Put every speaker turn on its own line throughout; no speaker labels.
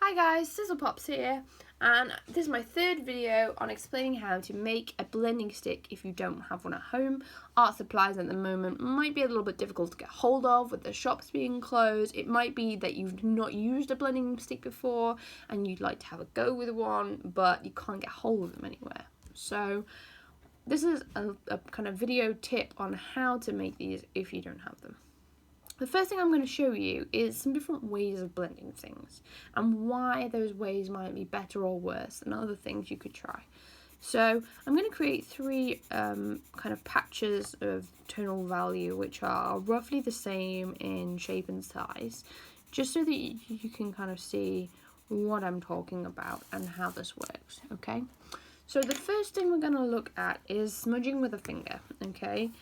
Hi guys, Sizzle Pops here, and this is my third video on explaining how to make a blending stick if you don't have one at home. Art supplies at the moment might be a little bit difficult to get hold of with the shops being closed. It might be that you've not used a blending stick before and you'd like to have a go with one, but you can't get hold of them anywhere. So this is a kind of video tip on how to make these if you don't have them. The first thing I'm going to show you is some different ways of blending things and why those ways might be better or worse than other things you could try. So I'm going to create three kind of patches of tonal value which are roughly the same in shape and size, just so that you can kind of see what I'm talking about and how this works, okay? So the first thing we're going to look at is smudging with a finger, okay?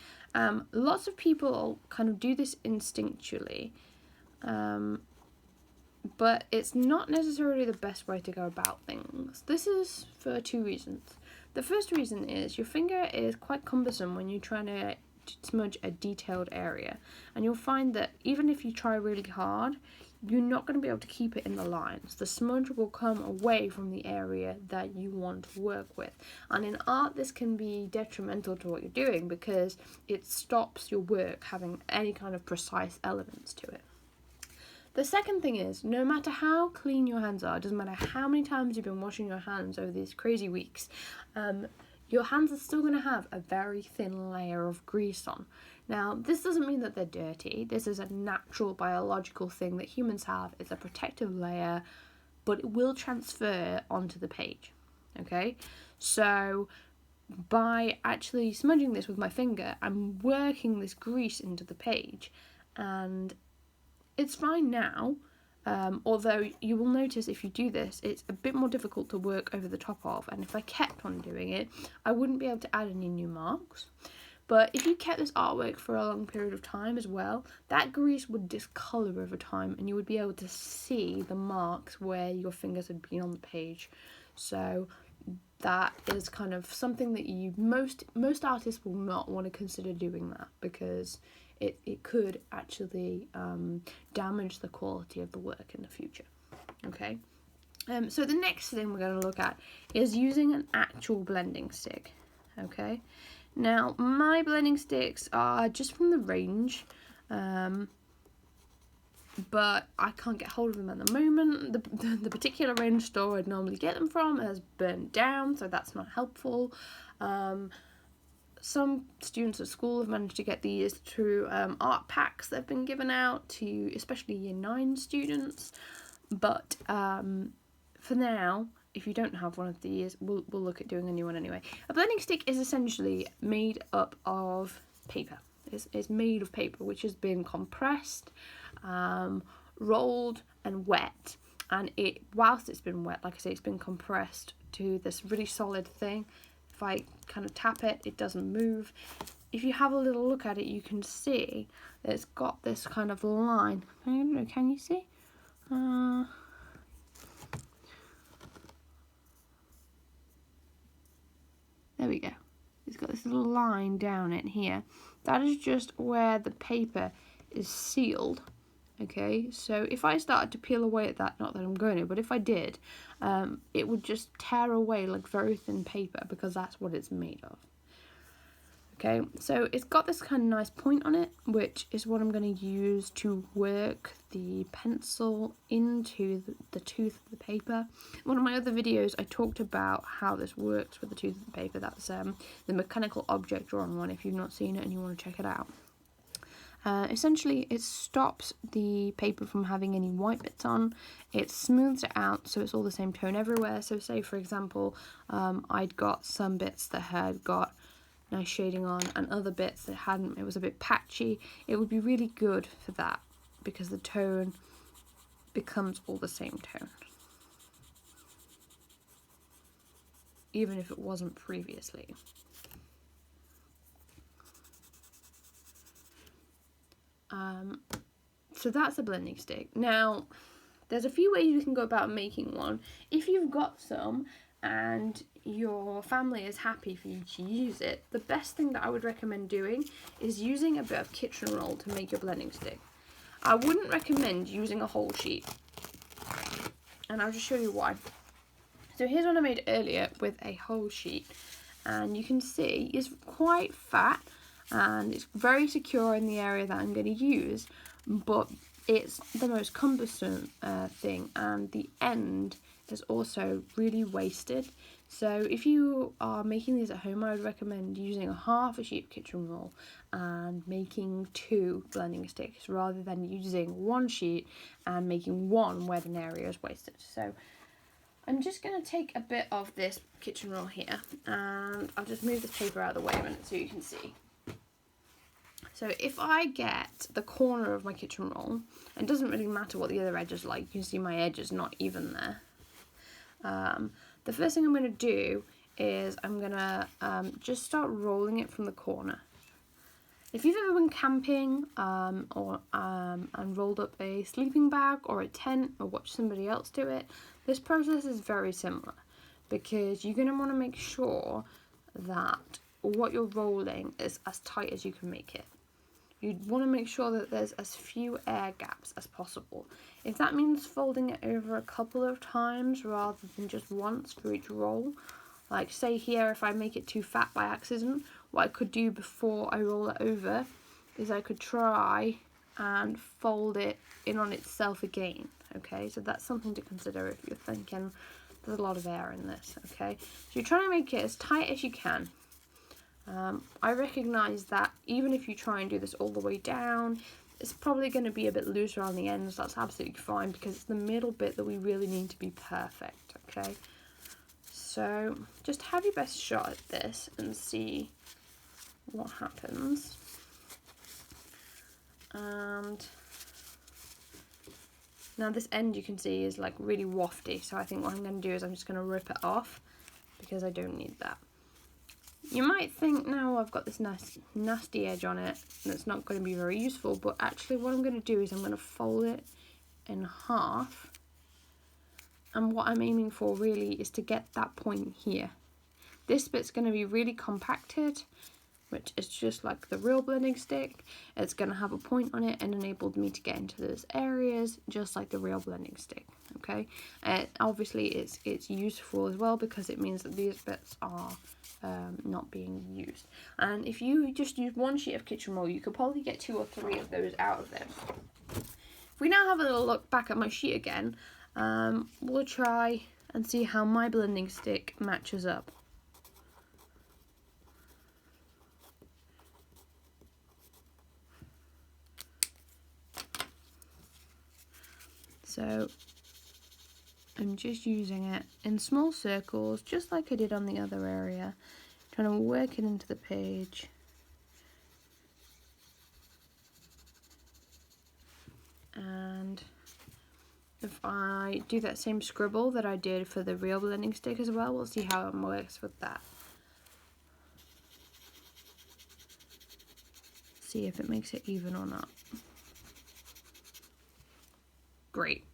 Lots of people kind of do this instinctually, but it's not necessarily the best way to go about things. This is for two reasons. The first reason is your finger is quite cumbersome when you're trying to smudge a detailed area, and you'll find that even if you try really hard, you're not going to be able to keep it in the lines. The smudge will come away from the area that you want to work with. And in art, this can be detrimental to what you're doing because it stops your work having any kind of precise elements to it. The second thing is, no matter how clean your hands are, it doesn't matter how many times you've been washing your hands over these crazy weeks, your hands are still going to have a very thin layer of grease on. Now, this doesn't mean that they're dirty. This is a natural biological thing that humans have. It's a protective layer, but it will transfer onto the page, okay? So by actually smudging this with my finger, I'm working this grease into the page, and it's fine now. Although you will notice if you do this, it's a bit more difficult to work over the top of, and if I kept on doing it, I wouldn't be able to add any new marks. But if you kept this artwork for a long period of time as well, that grease would discolour over time and you would be able to see the marks where your fingers had been on the page. So that is kind of something that most artists will not want to consider doing, that because it could actually damage the quality of the work in the future, okay? So the next thing we're going to look at is using an actual blending stick, okay? Now, my blending sticks are just from the range, but I can't get hold of them at the moment. The particular range store I'd normally get them from has burnt down, so that's not helpful. Some students at school have managed to get these through art packs that have been given out to especially Year 9 students, but for now, if you don't have one of these, we'll look at doing a new one anyway. A blending stick is essentially made up of paper. It's made of paper which has been compressed, rolled and wet, and whilst it's been wet, like I say, it's been compressed to this really solid thing. If I kind of tap it, it doesn't move. If you have a little look at it, you can see that it's got this kind of line. I don't know, can you see? There we go. It's got this little line down it here. That is just where the paper is sealed. Okay, so if I started to peel away at that, not that I'm going to, but if I did, it would just tear away like very thin paper because that's what it's made of. Okay, so it's got this kind of nice point on it, which is what I'm going to use to work the pencil into the tooth of the paper. In one of my other videos, I talked about how this works with the tooth of the paper. That's the mechanical object drawing one, if you've not seen it and you want to check it out. Essentially, it stops the paper from having any white bits on. It smooths it out so it's all the same tone everywhere. So say, for example, I'd got some bits that had got nice shading on and other bits that hadn't, it was a bit patchy. It would be really good for that because the tone becomes all the same tone, even if it wasn't previously. So that's a blending stick. Now, there's a few ways you can go about making one. If you've got some and your family is happy for you to use it, the best thing that I would recommend doing is using a bit of kitchen roll to make your blending stick. I wouldn't recommend using a whole sheet. and I'll just show you why. So here's one I made earlier with a whole sheet, and you can see it's quite fat and it's very secure in the area that I'm going to use, but it's the most cumbersome thing, and the end is also really wasted. So if you are making these at home, I would recommend using a half a sheet of kitchen roll and making 2 blending sticks rather than using 1 sheet and making 1 where the area is wasted. So I'm just going to take a bit of this kitchen roll here, and I'll just move this paper out of the way a minute so you can see. So if I get the corner of my kitchen roll, it doesn't really matter what the other edge is like, you can see my edge is not even there. The first thing I'm going to do is I'm going to just start rolling it from the corner. If you've ever been camping and rolled up a sleeping bag or a tent or watched somebody else do it, this process is very similar, because you're going to want to make sure that what you're rolling is as tight as you can make it. You want to make sure that there's as few air gaps as possible. If that means folding it over a couple of times rather than just once for each roll, like say here, if I make it too fat by accident, what I could do before I roll it over is I could try and fold it in on itself again. Okay, so that's something to consider if you're thinking there's a lot of air in this. Okay, so you're trying to make it as tight as you can. I recognise that even if you try and do this all the way down, it's probably going to be a bit looser on the ends. That's absolutely fine, because it's the middle bit that we really need to be perfect. Okay, so just have your best shot at this and see what happens. And now this end, you can see, is like really wafty, so I think what I'm going to do is I'm just going to rip it off, because I don't need that. You might think, now I've got this nasty edge on it and it's not going to be very useful, but actually what I'm going to do is I'm going to fold it in half, and what I'm aiming for really is to get that point here. This bit's going to be really compacted, which is just like the real blending stick. It's going to have a point on it and enabled me to get into those areas just like the real blending stick. Okay, obviously it's useful as well, because it means that these bits are not being used. And if you just use 1 sheet of kitchen roll, you could probably get 2 or 3 of those out of it. If we now have a little look back at my sheet again, we'll try and see how my blending stick matches up. So I'm just using it in small circles, just like I did on the other area, trying to work it into the page. And if I do that same scribble that I did for the real blending stick as well, we'll see how it works with that. See if it makes it even or not. Great.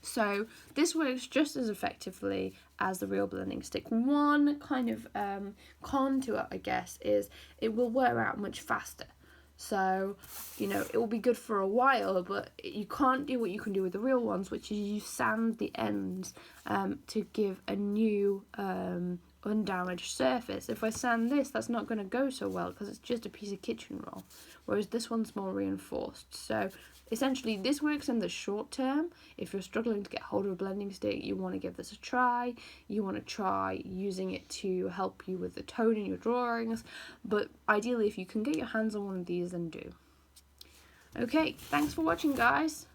So this works just as effectively as the real blending stick. One kind of con to it, I guess, is it will wear out much faster. So, you know, it will be good for a while, but you can't do what you can do with the real ones, which is you sand the ends to give a new undamaged surface. If I sand this, that's not going to go so well, because it's just a piece of kitchen roll, whereas this one's more reinforced. So essentially this works in the short term. If you're struggling to get hold of a blending stick, you want to give this a try. You want to try using it to help you with the tone in your drawings, but ideally if you can get your hands on one of these, then do. Okay, thanks for watching, guys.